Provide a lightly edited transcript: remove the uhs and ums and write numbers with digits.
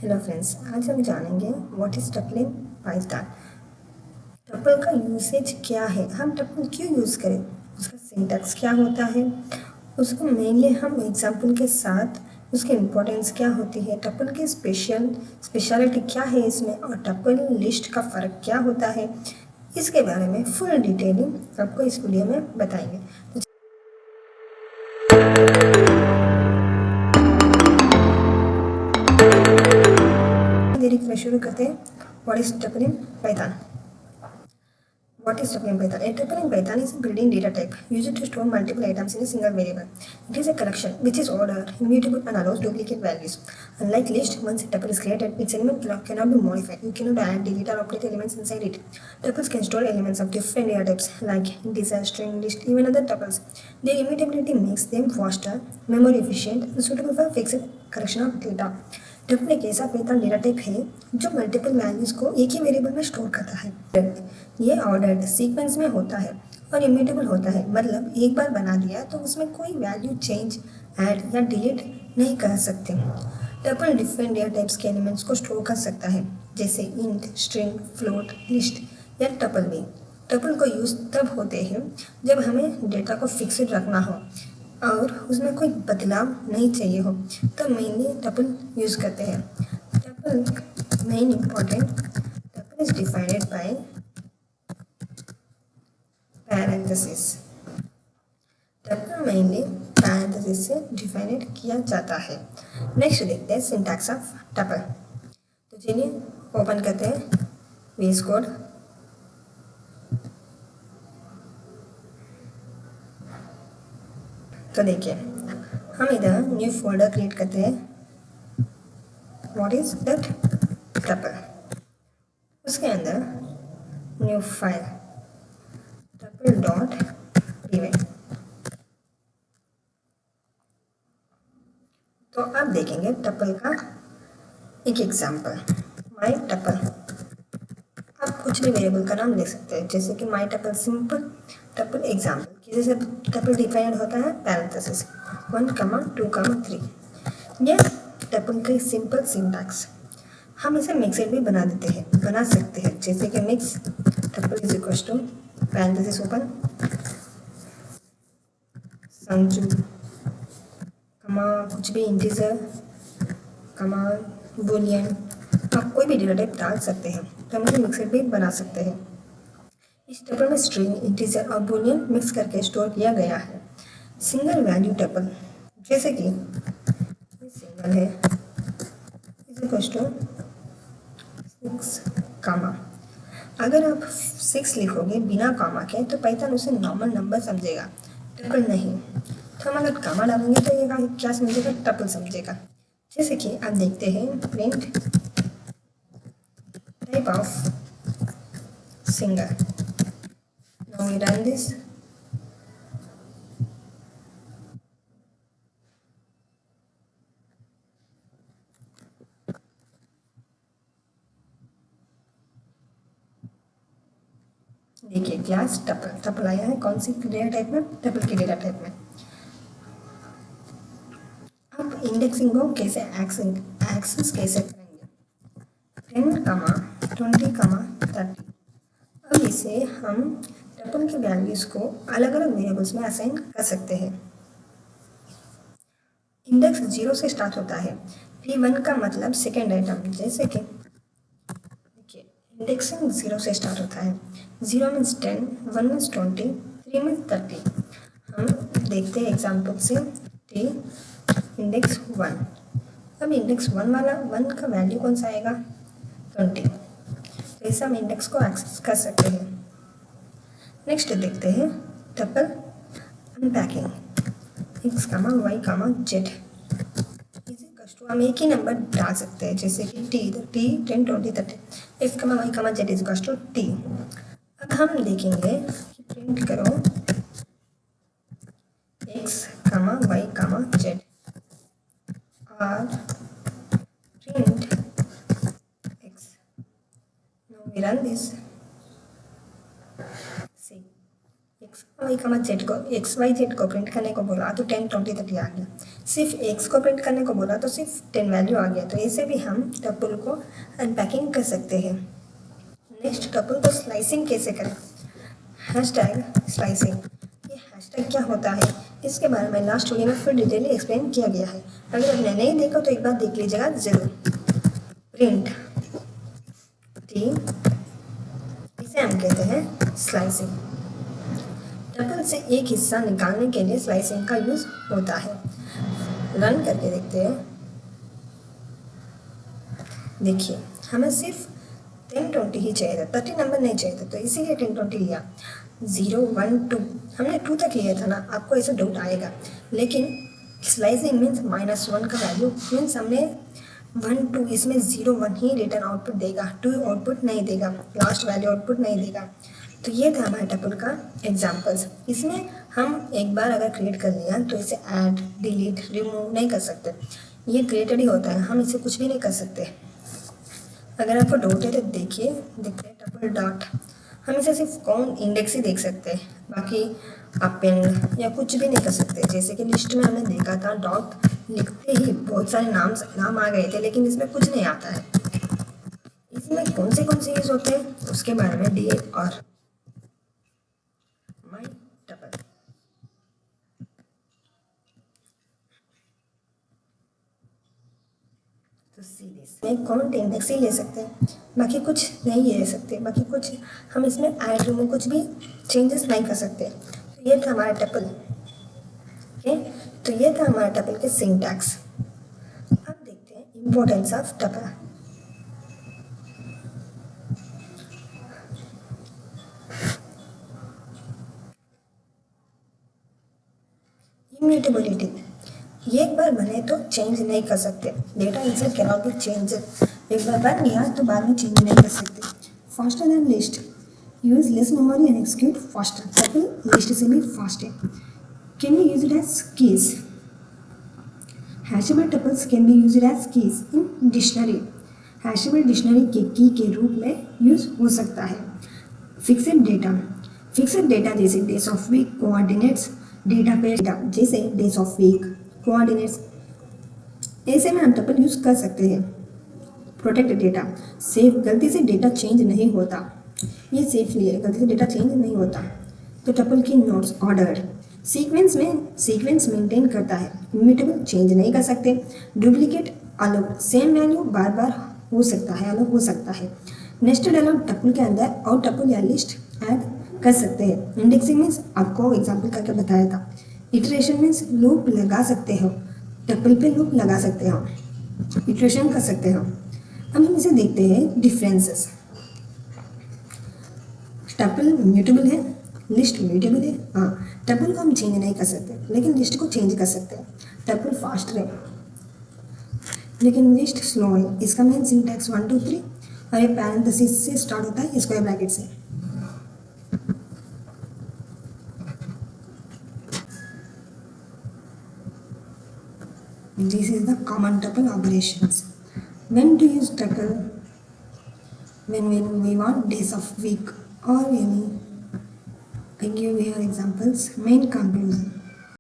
Hello friends, आज हम जानेंगे what is tuple in Python. Tuple का यूसेज क्या है, हम टपल क्यों यूज़ करें, उसका सिंटैक्स क्या होता है, उसको मेनली हम एग्जांपल के साथ उसकी इम्पोर्टेंस क्या होती है, टपल की स्पेशलिटी क्या है इसमें, और टपल लिस्ट का फ़र्क क्या होता है, इसके बारे में फुल डिटेलिंग आपको इस वीडियो में बताएंगे। तो शुरू करते हैं। What is tuple in Python? What is tuple in Python? A tuple in Python is a built-in data type used to store multiple items in a single variable. It is a collection which is ordered, immutable, and allows duplicate values. Unlike list, once a tuple is created, its element cannot be modified. You cannot add, delete, or update elements inside it. Tuples can store elements of different data types like integer, string, list, even other tuples. Their immutability makes them faster, memory efficient, and suitable for fixed collection of data. Tuple एक ऐसा pattern data type है जो multiple values को एक ही variable में store करता है। ये ऑर्डर्ड सीक्वेंस में होता है और इम्यूटेबल होता है, मतलब एक बार बना दिया तो उसमें कोई वैल्यू चेंज, ऐड या डिलीट नहीं कर सकते। टपल डिफरेंट डेटा टाइप्स के एलिमेंट्स को स्टोर कर सकता है, जैसे इंट, स्ट्रिंग, फ्लोट, लिस्ट या टपल भी। टपल को यूज़ तब होते हैं जब हमें डेटा को फिक्स्ड रखना हो और उसमें कोई बदलाव नहीं चाहिए हो, तो मेनली टपल यूज़ करते हैं। Tuple main important, tuple is defined by parenthesis. Tuple mainly parenthesis से डिफाइंड किया जाता है। नेक्स्ट देखते हैं सिंटैक्स ऑफ टपल। तो चलिए ओपन करते हैं VS कोड। तो देखिए हम इधर न्यू फोल्डर क्रिएट करते हैं। What is that? टपल। उसके अंदर new file tuple dot py। तो आप देखेंगे टपल का एक एग्जांपल, माई टपल। आप कुछ भी वेरिएबल का नाम ले सकते हैं, जैसे कि माई टपल सिंपल, टपल एग्जांपल। जैसे टपल डिफाइंड होता है पैरेंथेसिस 1, 2, 3। यह टपल का सिंपल सिंटैक्स। हम इसे मिक्सड भी बना सकते हैं, जैसे कि mix tuple is equal to parenthesis open Sanju comma कुछ भी इंटीजर कमा बुलियन, आप कोई भी डेटा टाइप डाल सकते हैं, तो हम इसे मिक्सड भी बना सकते हैं। इस टपल में स्ट्रिंग, इंटीजर और बुलियन मिक्स करके स्टोर किया गया है। सिंगल वैल्यू टपल, जैसे कि सिंगल है इज इक्वल टू 6 कामा। अगर आप 6 लिखोगे बिना कामा के तो पाइथन उसे नॉर्मल नंबर समझेगा, टपल नहीं। तो हम अगर कामा डालेंगे तो ये क्या समझेगा? टपल समझेगा। जैसे कि आप देखते हैं print type of single. Now we run this. देखिए क्लास टपल आया है, कौन सी डेटा टाइप में? टपल की डेटा टाइप में। अब इंडेक्सिंग को कैसे एक्सेस कैसे करेंगे? 10, 20, 30। अब इसे हम टपल की वैल्यूज को अलग अलग वेरिएबल्स में असाइन कर सकते हैं। इंडेक्स 0 से स्टार्ट होता है। P1 का मतलब सेकेंड आइटम, जैसे कि देखिए इंडेक्सिंग 0 से स्टार्ट होता है। 0 मीन्स 10, 1 मीन्स 20, 3 मीन्स 30। हम देखते हैं एग्जाम्पल से टी इंडेक्स 1। अब इंडेक्स 1 वाला 1 का वैल्यू कौन सा आएगा? 20। तो इसे हम इंडेक्स को एक्सेस कर सकते हैं। नेक्स्ट देखते हैं tuple unpacking. x, y, z। हम एक ही नंबर डाल सकते हैं, जैसे कि t 10, 20, 30। x, y, z is equal to t. अब हम देखेंगे कि प्रिंट करो x, y, z और print x. Now we run this. See, x y z को प्रिंट करने को बोला तो 10 20 तक ही आ गया। सिर्फ एक्स को प्रिंट करने को बोला तो सिर्फ 10 वैल्यू आ गया। तो ऐसे भी हम टपल को अनपैकिंग कर सकते हैं। नेक्स्ट, टपल को स्लाइसिंग कैसे करें। हैशटैग स्लाइसिंग, ये हैशटैग क्या होता है इसके बारे में लास्ट वीडियो में फिर डिटेली एक्सप्लेन किया गया है। अगर आपने नहीं देखा तो एक बार देख लीजिएगा जरूर। प्रिंट टी, इसे हम कहते हैं स्लाइसिंग। टपल से एक हिस्सा निकालने के लिए स्लाइसिंग का यूज होता है। रन करके देखते हैं। देखिए, हमें सिर्फ 10 20 ही चाहिए था, 30 नंबर नहीं चाहिए था, तो इसीलिए 10 20 लिया। 0 1 2 हमने 2 तक लिया था ना, आपको ऐसा डाउट आएगा। लेकिन स्लाइसिंग मीन्स -1 का वैल्यू मीन्स हमने 1 2 इसमें 0 1 ही रिटर्न आउटपुट देगा, 2 आउटपुट नहीं देगा, लास्ट वैल्यू आउटपुट नहीं देगा। तो ये था हमारे टपल का एग्जाम्पल्स। इसमें हम एक बार अगर क्रिएट कर लिया तो इसे ऐड डिलीट रिमूव नहीं कर सकते, ये क्रिएटेड ही होता है, हम इसे कुछ भी नहीं कर सकते। अगर आपको डाउट है तो देखिए, देखते हैं टपल डॉट। हम इसे सिर्फ काउंट इंडेक्स ही देख सकते हैं, बाकी अपेंड या कुछ भी नहीं कर सकते। जैसे कि लिस्ट में हमने देखा था, डॉट लिखते ही बहुत सारे नाम आ गए थे, लेकिन इसमें कुछ नहीं आता है। इसमें कौन से यूज होते हैं उसके बारे में डी और माई टपल। तो सीधे काउंट इंडेक्स ही ले सकते हैं, बाकी कुछ नहीं ले सकते। बाकी कुछ हम इसमें ऐड रिमूव कुछ भी चेंजेस नहीं कर सकते। तो ये था हमारा टपल। ओके, तो ये था हमारा टपल के सिंटैक्स। अब देखते हैं इम्पोर्टेंस ऑफ टपल। इम्यूटेबिलिटी, ये एक बार बने तो चेंज नहीं कर सकते। Data insert can not be change, एक बार बन गया तो बाद में चेंज नहीं कर सकते। Faster than list, use less memory and execute faster, tuple list से भी फास्ट है। Can you use it as keys, hashable tuples can be use as keys in dictionary, hashable dictionary के की के रूप में यूज हो सकता है। फिक्सेड डेटा जैसे days of week, coordinates, data पे जैसे डेज ऑफ वीक, कोऑर्डिनेट्स, ऐसे में हम टपल यूज कर सकते हैं। प्रोटेक्ट डेटा, सेफ, गलती से डेटा चेंज नहीं होता, ये सेफली है, गलती से डेटा चेंज नहीं होता। तो टपल की नोट्स ऑर्डर्ड, सीक्वेंस मेंटेन करता है, इम्यूटेबल, चेंज नहीं कर सकते। डुप्लीकेट अलग, सेम वैल्यू बार बार हो सकता है, अलग हो सकता है। नेस्टेड अलग, टपल के अंदर और टपल या लिस्ट ऐड कर सकते हैं। इंडेक्सिंग मीन्स आपको एग्जाम्पल करके बताया था। इटरेशन मीन्स लूप लगा सकते हो, टपल पे लूप लगा सकते हो, इटरेशन कर सकते हो। अब हम इसे देखते हैं डिफरेंसेस। टपल म्यूटेबल है, लिस्ट म्यूटेबल है। हाँ, टपल को हम चेंज नहीं कर सकते लेकिन लिस्ट को चेंज कर सकते हैं। टपल फास्ट है लेकिन लिस्ट स्लो है। इसका मेन सिंटैक्स 1 2 3 और ये पैरेंथेसिस से स्टार्ट होता है, स्क्वायर ब्रैकेट से। This is the common tuple operations. When to use tuple? When we want days of week or any. I give here examples. Main conclusion.